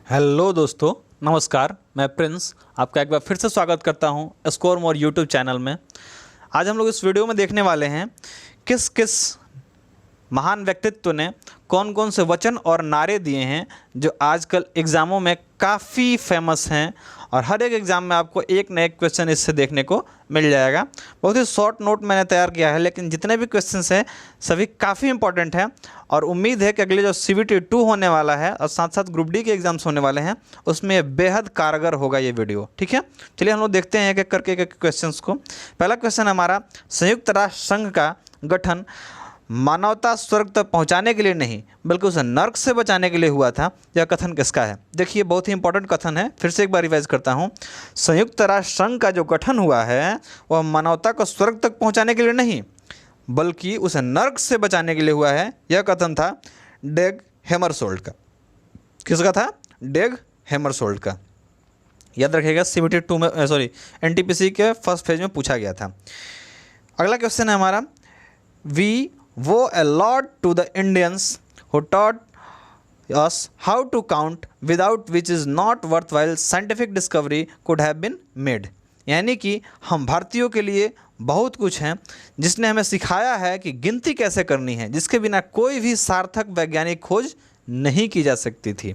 Hello दोस्तों, नमस्कार। मैं प्रिंस आपका एक बार फिर से स्वागत करता हूं स्कोर मोर यूट्यूब चैनल में। आज हम लोग इस वीडियो में देखने वाले हैं किस किस महान व्यक्तित्व ने कौन कौन से वचन और नारे दिए हैं जो आजकल एग्ज़ामों में काफ़ी फेमस हैं और हर एक एग्ज़ाम में आपको एक न एक क्वेश्चन इससे देखने को मिल जाएगा। बहुत ही शॉर्ट नोट मैंने तैयार किया है, लेकिन जितने भी क्वेश्चंस हैं सभी काफ़ी इंपॉर्टेंट हैं और उम्मीद है कि अगले जो CBT 2 होने वाला है और साथ साथ ग्रुप डी के एग्ज़ाम्स होने वाले हैं उसमें बेहद कारगर होगा ये वीडियो। ठीक है, चलिए हम लोग देखते हैं एक एक करके एक क्वेश्चंस को। पहला क्वेश्चन हमारा, संयुक्त राष्ट्र संघ का गठन मानवता स्वर्ग तक पहुंचाने के लिए नहीं बल्कि उसे नर्क से बचाने के लिए हुआ था। यह कथन किसका है? देखिए, बहुत ही इंपॉर्टेंट कथन है। फिर से एक बार रिवाइज करता हूं। संयुक्त राष्ट्र संघ का जो गठन हुआ है वह मानवता को स्वर्ग तक पहुंचाने के लिए नहीं बल्कि उसे नर्क से बचाने के लिए हुआ है। यह कथन था डेग हैमरशोल्ड का। किसका था? डेग हैमरशोल्ड का। याद रखिएगा, CBT 2 में NTPC के फर्स्ट फेज में पूछा गया था। अगला क्वेश्चन है हमारा, we owe a lot to the Indians who taught us how to count without which is not worthwhile scientific discovery could have been made। यानी कि हम भारतीयों के लिए बहुत कुछ हैं जिसने हमें सिखाया है कि गिनती कैसे करनी है, जिसके बिना कोई भी सार्थक वैज्ञानिक खोज नहीं की जा सकती थी।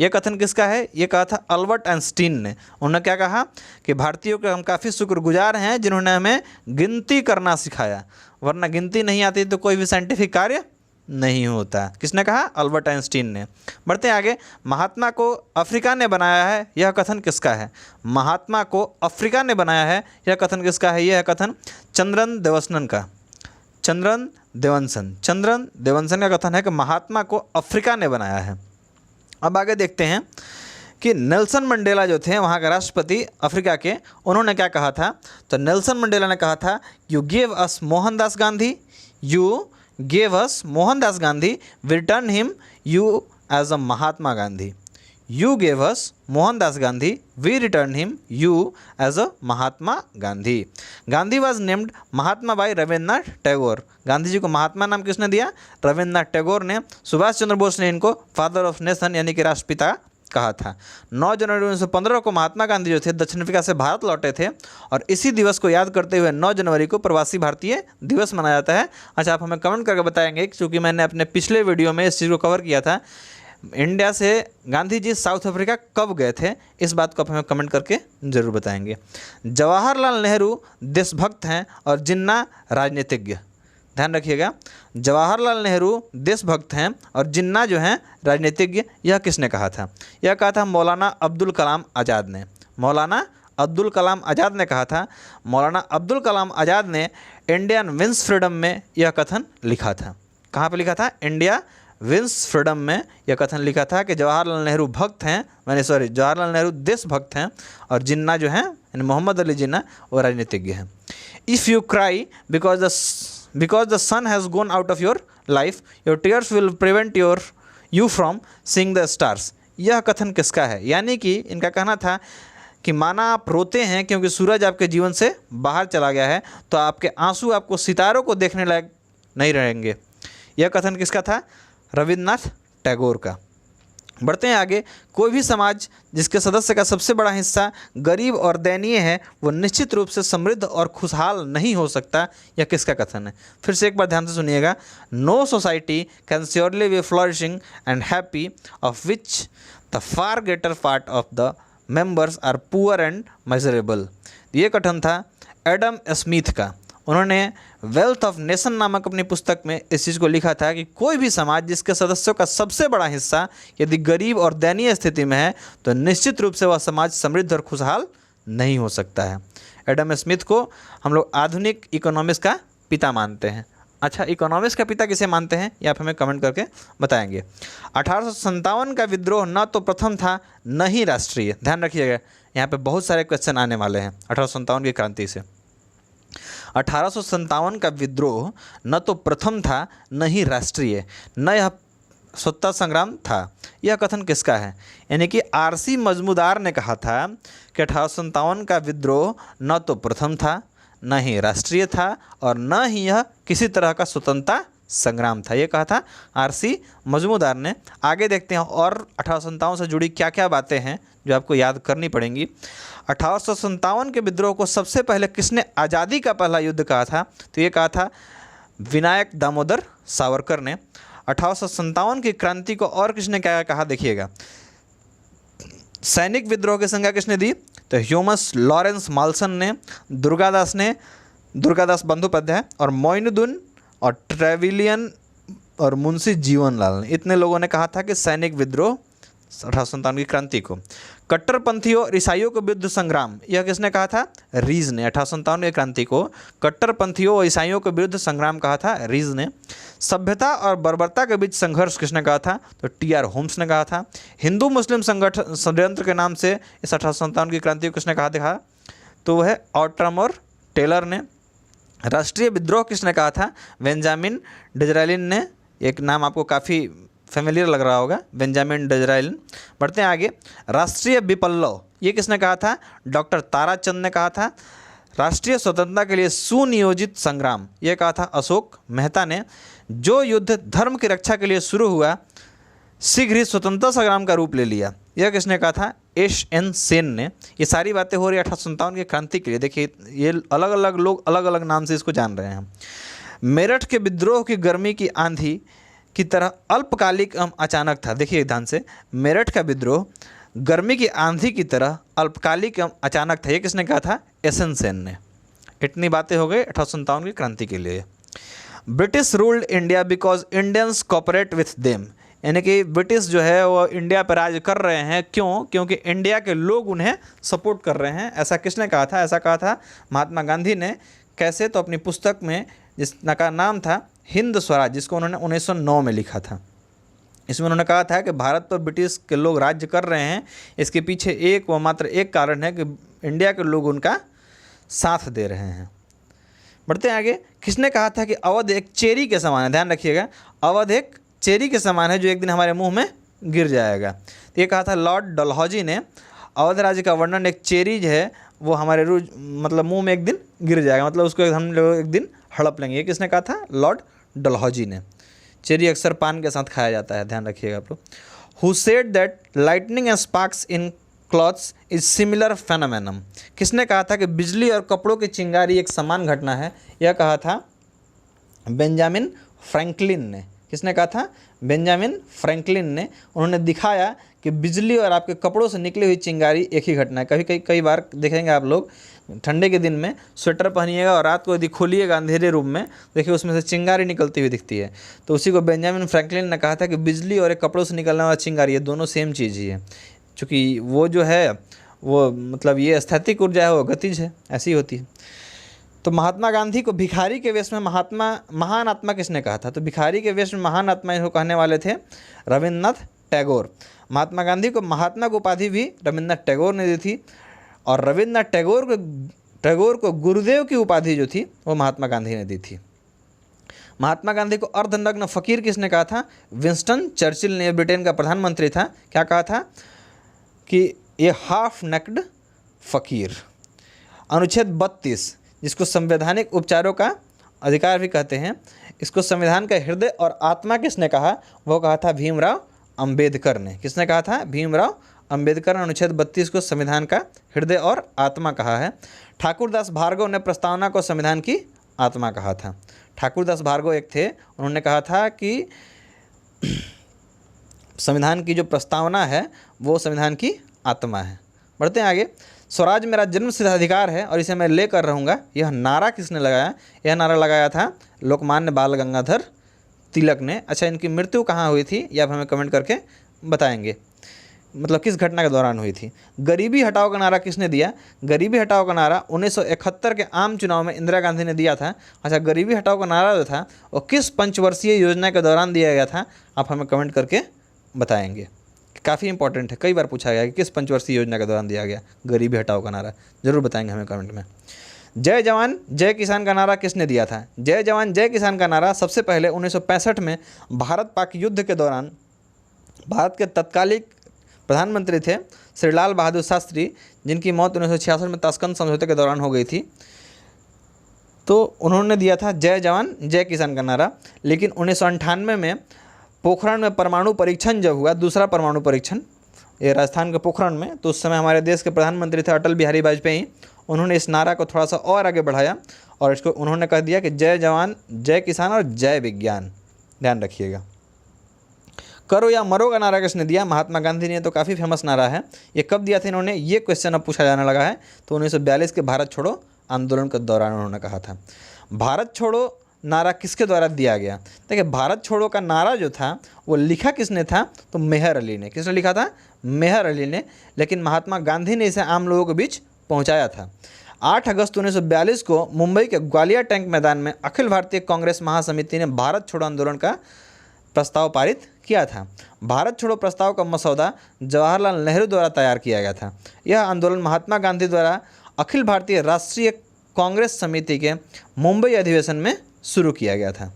यह कथन किसका है? ये कहा था अल्बर्ट आइंस्टीन ने। उन्होंने क्या कहा कि भारतीयों के हम काफ़ी शुक्रगुजार हैं जिन्होंने हमें गिनती करना सिखाया, वरना गिनती नहीं आती तो कोई भी साइंटिफिक कार्य नहीं होता। किसने कहा? अल्बर्ट आइंस्टीन ने। बढ़ते आगे, महात्मा को अफ्रीका ने बनाया है। यह कथन किसका है? महात्मा को अफ्रीका ने बनाया है। यह कथन किसका है? यह कथन चंद्रन देवसन का। चंद्रन देवसन का कथन है कि महात्मा को अफ्रीका ने बनाया है। अब आगे देखते हैं कि नेल्सन मंडेला जो थे वहाँ के राष्ट्रपति अफ्रीका के, उन्होंने क्या कहा था? तो नेल्सन मंडेला ने कहा था, you gave us Mohandas Gandhi, we return him you as a Mahatma Gandhi. You gave us Mohandas Gandhi, we return him you as a Mahatma Gandhi. Gandhi was named Mahatma by Rabindranath Tagore. Gandhi ji को महात्मा नाम किसने दिया? रविन्द्रनाथ टैगोर ने। सुभाष चंद्र बोस ने इनको फादर ऑफ नेशन यानी कि राष्ट्रपिता कहा था। 9 जनवरी 1915 को महात्मा गांधी जो थे दक्षिण अफ्रीका से भारत लौटे थे और इसी दिवस को याद करते हुए 9 जनवरी को प्रवासी भारतीय दिवस मनाया जाता है। अच्छा, आप हमें कमेंट करके बताएंगे, क्योंकि मैंने अपने पिछले वीडियो में इस चीज़ को कवर किया था, इंडिया से गांधी जी साउथ अफ्रीका कब गए थे। इस बात को आप हमें कमेंट करके ज़रूर बताएंगे। जवाहरलाल नेहरू देशभक्त हैं और जिन्ना राजनीतिज्ञ। ध्यान रखिएगा, जवाहरलाल नेहरू देशभक्त हैं और जिन्ना जो हैं राजनीतिज्ञ। यह किसने कहा था? यह कहा था मौलाना अब्दुल कलाम आज़ाद ने। मौलाना अब्दुल कलाम आज़ाद ने कहा था। मौलाना अब्दुल कलाम आज़ाद ने इंडियन विंस फ्रीडम में यह कथन लिखा था। कहाँ पे लिखा था? इंडिया विंस फ्रीडम में यह कथन लिखा था कि जवाहरलाल नेहरू जवाहरलाल नेहरू देशभक्त हैं और जिन्ना जो हैं यानी मोहम्मद अली जिन्ना वो राजनीतिज्ञ हैं। If you cry because the sun has gone out of your life, your tears will prevent you from seeing the stars। यह कथन किसका है? यानी कि इनका कहना था कि माना आप रोते हैं क्योंकि सूरज आपके जीवन से बाहर चला गया है तो आपके आंसू आपको सितारों को देखने लायक नहीं रहेंगे। यह कथन किसका था? रविन्द्रनाथ टैगोर का। बढ़ते हैं आगे, कोई भी समाज जिसके सदस्य का सबसे बड़ा हिस्सा गरीब और दयनीय है वो निश्चित रूप से समृद्ध और खुशहाल नहीं हो सकता। यह किसका कथन है? फिर से एक बार ध्यान से सुनिएगा। No society can surely be flourishing and happy of which the far greater part of the members are poor and miserable. ये कथन था एडम स्मिथ का। उन्होंने वेल्थ ऑफ नेशन नामक अपनी पुस्तक में इस चीज़ को लिखा था कि कोई भी समाज जिसके सदस्यों का सबसे बड़ा हिस्सा यदि गरीब और दयनीय स्थिति में है तो निश्चित रूप से वह समाज समृद्ध और खुशहाल नहीं हो सकता है। एडम स्मिथ को हम लोग आधुनिक इकोनॉमिक्स का पिता मानते हैं। अच्छा, इकोनॉमिक्स का पिता किसे मानते हैं ये आप हमें कमेंट करके बताएंगे। 1857 का विद्रोह न तो प्रथम था न ही राष्ट्रीय। ध्यान रखिएगा, यहाँ पे बहुत सारे क्वेश्चन आने वाले हैं 1857 की क्रांति से। 1857 का विद्रोह न तो प्रथम था न ही राष्ट्रीय, न यह स्वतंत्रता संग्राम था। यह कथन किसका है? यानी कि RC मजमूदार ने कहा था कि 1857 का विद्रोह न तो प्रथम था न ही राष्ट्रीय था और न ही यह किसी तरह का स्वतंत्रता संग्राम था। ये कहा था आरसी मजूमदार ने। आगे देखते हैं और 1857 से जुड़ी क्या क्या बातें हैं जो आपको याद करनी पड़ेंगी। 1857 के विद्रोह को सबसे पहले किसने आज़ादी का पहला युद्ध कहा था? तो ये कहा था विनायक दामोदर सावरकर ने। 1857 की क्रांति को और किसने क्या कहा देखिएगा। सैनिक विद्रोह की संज्ञा किसने दी? तो ह्यूमस लॉरेंस माल्सन ने, दुर्गादास बंदोपाध्याय और मोइनुद्दीन और ट्रेविलियन और मुंशी जीवनलाल ने, इतने लोगों ने कहा था कि सैनिक विद्रोह 1857 की क्रांति को। कट्टरपंथियों और ईसाइयों के विरुद्ध संग्राम, यह किसने कहा था? रीज ने। 1857 की क्रांति को कट्टरपंथियों और ईसाइयों के विरुद्ध संग्राम कहा था रीज ने। सभ्यता और बर्बरता के बीच संघर्ष किसने कहा था? तो टी.आर. होम्स ने कहा था। हिंदू मुस्लिम संगठन षड्यंत्र के नाम से इस 1857 की क्रांति को किसने कहा था? तो वह ऑट्रम और टेलर ने। राष्ट्रीय विद्रोह किसने कहा था? बेंजामिन डिज़रायलिन ने। एक नाम आपको काफ़ी फेमिलियर लग रहा होगा, बेंजामिन डिज़रायलिन। बढ़ते हैं आगे। राष्ट्रीय विप्लव, ये किसने कहा था? डॉक्टर ताराचंद ने कहा था। राष्ट्रीय स्वतंत्रता के लिए सुनियोजित संग्राम, ये कहा था अशोक मेहता ने। जो युद्ध धर्म की रक्षा के लिए शुरू हुआ शीघ्र ही स्वतंत्रता संग्राम का रूप ले लिया, यह किसने कहा था? एस.एन. सेन ने। ये सारी बातें हो रही है 1857 की क्रांति के लिए। देखिए ये अलग अलग लोग अलग अलग नाम से इसको जान रहे हैं। मेरठ के विद्रोह की गर्मी की आंधी की तरह अल्पकालिक एवं अचानक था। देखिए ध्यान से, मेरठ का विद्रोह गर्मी की आंधी की तरह अल्पकालिक एवं अचानक था, ये किसने कहा था? एस.एन. सेन ने। इतनी बातें हो गई 1857 की क्रांति के लिए। British ruled India because Indians cooperate with them, यानी कि ब्रिटिश जो है वो इंडिया पर राज कर रहे हैं। क्यों? क्योंकि इंडिया के लोग उन्हें सपोर्ट कर रहे हैं। ऐसा किसने कहा था? ऐसा कहा था महात्मा गांधी ने। कैसे? तो अपनी पुस्तक में जिसका नाम था हिंद स्वराज, जिसको उन्होंने 1909 में लिखा था। इसमें उन्होंने कहा था कि भारत पर ब्रिटिश के लोग राज्य कर रहे हैं, इसके पीछे एक व मात्र एक कारण है कि इंडिया के लोग उनका साथ दे रहे हैं। बढ़ते हैं आगे। किसने कहा था कि अवध एक चेरी के समान है? ध्यान रखिएगा, अवध एक चेरी के समान है जो एक दिन हमारे मुंह में गिर जाएगा। तो ये कहा था लॉर्ड डलहौजी ने। अवध राज्य का वर्णन एक चेरी जो है वो हमारे मतलब मुंह में एक दिन गिर जाएगा, मतलब उसको हम लोग एक दिन हड़प लेंगे। ये किसने कहा था? लॉर्ड डलहौजी ने। चेरी अक्सर पान के साथ खाया जाता है, ध्यान रखिएगा आप लोग। Who said that lightning and sparks in clothes is similar phenomenon, किसने कहा था कि बिजली और कपड़ों की चिंगारी एक समान घटना है? यह कहा था बेंजामिन फ्रैंकलिन ने। किसने कहा था? बेंजामिन फ्रैंकलिन ने। उन्होंने दिखाया कि बिजली और आपके कपड़ों से निकली हुई चिंगारी एक ही घटना है। कई बार देखेंगे आप लोग ठंडे के दिन में स्वेटर पहनिएगा और रात को यदि खोलिएगा अंधेरे रूम में, देखिए उसमें से चिंगारी निकलती हुई दिखती है। तो उसी को बेंजामिन फ्रैंकलिन ने कहा था कि बिजली और एक कपड़ों से निकलने वाला चिंगारी, ये दोनों सेम चीज़ ही है। चूँकि वो जो है वो मतलब ये स्थैतिक ऊर्जा है, वो गतिज है, ऐसी होती है। तो महात्मा गांधी को भिखारी के वेश में महान आत्मा किसने कहा था? तो भिखारी के वेश में महान आत्मा इसको कहने वाले थे रविन्द्रनाथ टैगोर। महात्मा गांधी को महात्मा की उपाधि भी रविन्द्रनाथ टैगोर ने दी थी, और रविन्द्रनाथ टैगोर को गुरुदेव की उपाधि जो थी वो महात्मा गांधी ने दी थी। महात्मा गांधी को अर्धनग्न फकीर किसने कहा था? विंस्टन चर्चिल ने। ब्रिटेन का प्रधानमंत्री था। क्या कहा था? कि ये हाफ नेक्ड फकीर। अनुच्छेद 32 जिसको संवैधानिक उपचारों का अधिकार भी कहते हैं, इसको संविधान का हृदय और आत्मा किसने कहा? वो कहा था भीमराव अंबेडकर ने। किसने कहा था? भीमराव अंबेडकर ने अनुच्छेद 32 को संविधान का हृदय और आत्मा कहा है। ठाकुरदास भार्गव ने प्रस्तावना को संविधान की आत्मा कहा था। ठाकुरदास भार्गव एक थे, उन्होंने कहा था कि संविधान की जो प्रस्तावना है वो संविधान की आत्मा है। बढ़ते हैं आगे। स्वराज मेरा जन्मसिद्ध अधिकार है और इसे मैं लेकर रहूँगा, यह नारा किसने लगाया? यह नारा लगाया था लोकमान्य बाल गंगाधर तिलक ने। अच्छा, इनकी मृत्यु कहाँ हुई थी ये आप हमें कमेंट करके बताएंगे, मतलब किस घटना के दौरान हुई थी। गरीबी हटाओ का नारा किसने दिया? गरीबी हटाओ का नारा 1971 के आम चुनाव में इंदिरा गांधी ने दिया था। अच्छा, गरीबी हटाओ का नारा जो था वो किस पंचवर्षीय योजना के दौरान दिया गया था? आप हमें कमेंट करके बताएंगे, काफ़ी इंपॉर्टेंट है। कई बार पूछा गया कि किस पंचवर्षीय योजना के दौरान दिया गया गरीबी हटाओ का नारा, जरूर बताएंगे हमें कमेंट में। जय जवान जय किसान का नारा किसने दिया था? जय जवान जय किसान का नारा सबसे पहले 1965 में भारत पाक युद्ध के दौरान भारत के तत्कालिक प्रधानमंत्री थे श्री लाल बहादुर शास्त्री, जिनकी मौत 1966 में ताशकंद समझौते के दौरान हो गई थी। तो उन्होंने दिया था जय जवान जय किसान का नारा। लेकिन 1998 में पोखरण में परमाणु परीक्षण जब हुआ, दूसरा परमाणु परीक्षण ये राजस्थान के पोखरण में, तो उस समय हमारे देश के प्रधानमंत्री थे अटल बिहारी वाजपेयी। उन्होंने इस नारा को थोड़ा सा और आगे बढ़ाया और इसको उन्होंने कह दिया कि जय जवान जय किसान और जय विज्ञान। ध्यान रखिएगा। करो या मरो का नारा किसने दिया? महात्मा गांधी ने। तो काफ़ी फेमस नारा है। ये कब दिया था इन्होंने? ये क्वेश्चन अब पूछा जाने लगा है। तो 1942 के भारत छोड़ो आंदोलन के दौरान उन्होंने कहा था। भारत छोड़ो नारा किसके द्वारा दिया गया? देखिए, भारत छोड़ो का नारा जो था वो लिखा किसने था? तो मेहर अली ने। किसने लिखा था? मेहर अली ने। लेकिन महात्मा गांधी ने इसे आम लोगों के बीच पहुंचाया था। 8 अगस्त 1942 को मुंबई के ग्वालियर टैंक मैदान में अखिल भारतीय कांग्रेस महासमिति ने भारत छोड़ो आंदोलन का प्रस्ताव पारित किया था। भारत छोड़ो प्रस्ताव का मसौदा जवाहरलाल नेहरू द्वारा तैयार किया गया था। यह आंदोलन महात्मा गांधी द्वारा अखिल भारतीय राष्ट्रीय कांग्रेस समिति के मुंबई अधिवेशन में शुरू किया गया था।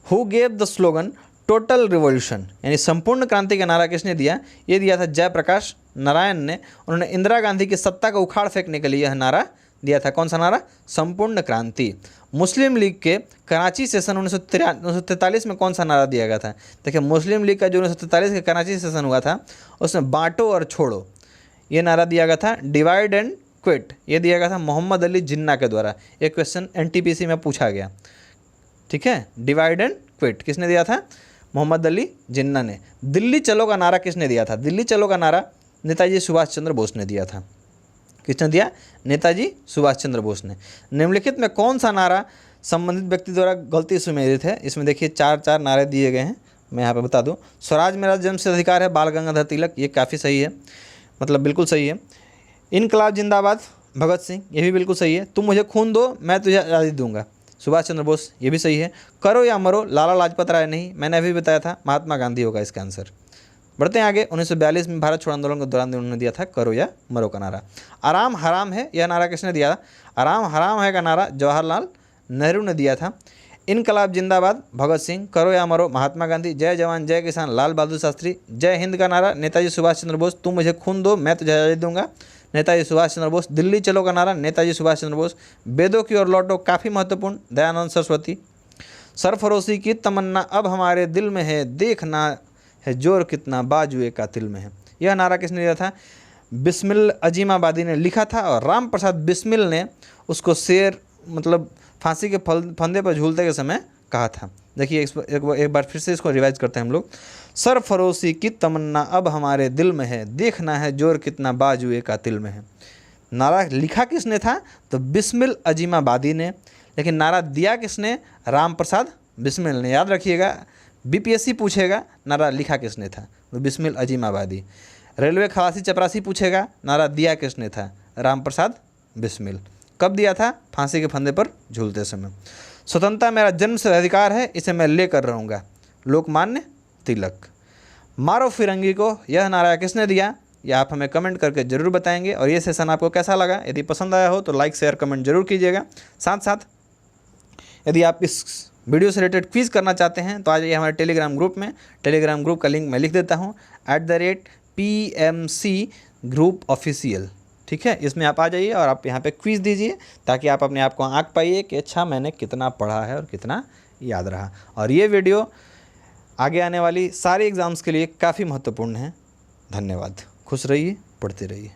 Who gave the slogan total revolution, यानी संपूर्ण क्रांति का नारा किसने दिया? ये दिया था जयप्रकाश नारायण ने। उन्होंने इंदिरा गांधी की सत्ता को उखाड़ फेंकने के लिए यह नारा दिया था। कौन सा नारा? संपूर्ण क्रांति। मुस्लिम लीग के कराची सेशन 1943 में कौन सा नारा दिया गया था? देखिए, मुस्लिम लीग का जो 1943 के कराची सेशन हुआ था उसमें बांटो और छोड़ो ये नारा दिया गया था। डिवाइड एंड क्विट ये दिया गया था मोहम्मद अली जिन्ना के द्वारा। एक क्वेश्चन एनटीपीसी में पूछा गया। ठीक है, डिवाइड एंड क्विट किसने दिया था? मोहम्मद अली जिन्ना ने। दिल्ली चलो का नारा किसने दिया था? दिल्ली चलो का नारा नेताजी सुभाष चंद्र बोस ने दिया था। किसने दिया? नेताजी सुभाष चंद्र बोस ने। निम्नलिखित में कौन सा नारा संबंधित व्यक्ति द्वारा गलती सुमेलित है? इसमें देखिए 4 नारे दिए गए हैं, मैं यहाँ पे बता दूँ। स्वराज मेरा जन्मसिद्ध अधिकार है, बाल गंगाधर तिलक, ये काफ़ी सही है, मतलब बिल्कुल सही है। इनकलाब जिंदाबाद, भगत सिंह, ये भी बिल्कुल सही है। तुम मुझे खून दो मैं तुझे आज़ादी दूंगा, सुभाष चंद्र बोस, ये भी सही है। करो या मरो, लाला लाजपत राय नहीं, मैंने अभी बताया था महात्मा गांधी होगा इसका आंसर। बढ़ते हैं आगे। 1942 में भारत छोड़ो आंदोलन के दौरान उन्होंने दिया था करो या मरो का नारा। आराम हराम है यह नारा किसने दिया था? आराम हराम है का नारा जवाहरलाल नेहरू ने दिया था। इनकलाब जिंदाबाद भगत सिंह, करो या मरो महात्मा गांधी, जय जवान जय किसान लाल बहादुर शास्त्री, जय हिंद का नारा नेताजी सुभाष चंद्र बोस, तुम मुझे खून दो मैं तुझे आज़ादी दूंगा नेताजी सुभाष चंद्र बोस, दिल्ली चलो का नारा नेताजी सुभाष चंद्र बोस, वेदों की ओर लौटो काफ़ी महत्वपूर्ण दयानंद सरस्वती, सरफरोशी की तमन्ना अब हमारे दिल में है, देखना है जोर कितना बाजुए का तिल में है। यह नारा किसने दिया था? बिस्मिल अजीमाबादी ने लिखा था और राम प्रसाद बिस्मिल ने उसको शेर मतलब फांसी के फंदे पर झूलते के समय कहा था। देखिए एक बार फिर से इसको रिवाइज करते हैं हम लोग। सरफरोशी की तमन्ना अब हमारे दिल में है, देखना है जोर कितना बाजुए का तिल में है। नारा लिखा किसने था? तो बिस्मिल अजीमाबादी ने। लेकिन नारा दिया किसने? राम प्रसाद बिस्मिल ने। याद रखिएगा, बीपीएससी पूछेगा नारा लिखा किसने था? तो बिस्मिल अजीमाबादी। रेलवे खलासी चपरासी पूछेगा नारा दिया किसने था? राम प्रसाद बिस्मिल। कब दिया था? फांसी के फंदे पर झूलते समय। स्वतंत्रता मेरा जन्मसिद्ध अधिकार है, इसे मैं लेकर रहूँगा, लोकमान्य तिलक। मारो फिरंगी को यह नारा किसने दिया? यह आप हमें कमेंट करके ज़रूर बताएंगे। और ये सेशन आपको कैसा लगा? यदि पसंद आया हो तो लाइक शेयर कमेंट जरूर कीजिएगा। साथ साथ यदि आप इस वीडियो से रिलेटेड क्विज़ करना चाहते हैं तो आ जाइए हमारे टेलीग्राम ग्रुप में। टेलीग्राम ग्रुप का लिंक मैं लिख देता हूँ, @PMC ग्रुप ऑफिशियल। ठीक है, इसमें आप आ जाइए और आप यहाँ पे क्विज़ दीजिए ताकि आप अपने आप को आंक पाइए कि अच्छा मैंने कितना पढ़ा है और कितना याद रहा। और ये वीडियो आगे आने वाली सारे एग्ज़ाम्स के लिए काफ़ी महत्वपूर्ण है। धन्यवाद। खुश रहिए, पढ़ते रहिए।